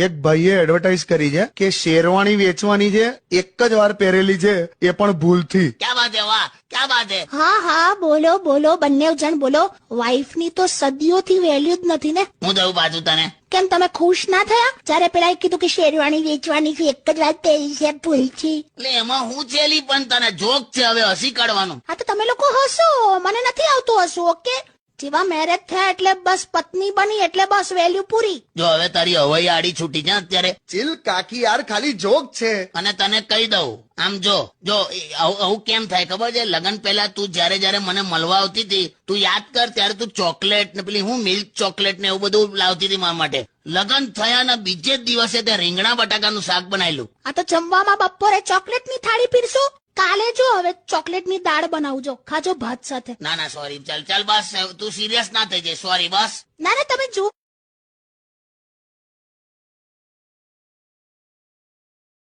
એક ભાઈએ એડવર્ટાઇઝ કરી છે કે શેરવાણી વેચવાની છે, એક જ વાર પહેરેલી છે, એ પણ ભૂલથી. ક્યાં બાત હે, વાહ ક્યાં બાત હે. હા હા બોલો બોલો, બંને જણ બોલો. વાઈફની તો સદીઓથી વેલ્યુ જ નથી ને. હું દઉં પાછું તને. કેમ તમે ખુશ ના થયા જયારે પેલા કીધું કે શેરવાણી વેચવાની છે, એક જ વાત પહેરી છે, ભૂલથી? એટલે એમાં હું છેલી, પણ તને જોક છે, હવે હસી કાઢવાનું. હા તો તમે લોકો હસો, મને નથી આવતું હસવું. ઓકે, જેવા મેરેજ થયા એટલે બસ પત્ની બની એટલે બસ વેલ્યુ પૂરી. જો હવે તારી હવાઈ આડી છૂટી છે અત્યારે. ચિલ કાકી, યાર ખાલી જોક છે. અને તને કહી દઉં, આમ જો આવું કેમ થાય ખબર છે? લગન પહેલા તું જયારે મને મળવા આવતી હતી, તું યાદ કર, ત્યારે તું ચોકલેટ ને પેલી હું મિલ્ક ચોકલેટ ને એવું બધું લાવતી હતી મારા માટે. લગન થયા ના બીજે જ દિવસે તે રીંગણા બટાકાનું શાક બનાવેલું. આ તો જમવામાં બપોરે ચોકલેટની થાળી પીરસો, કાલે જો હવે ચોકલેટની દાળ બનાવજો, ખાજો ભાત સાથે. ના ના સોરી, ચાલ બસ, તું સિરિયસ ના થઈ જાય, સોરી બસ. ના ના તમે જુઓ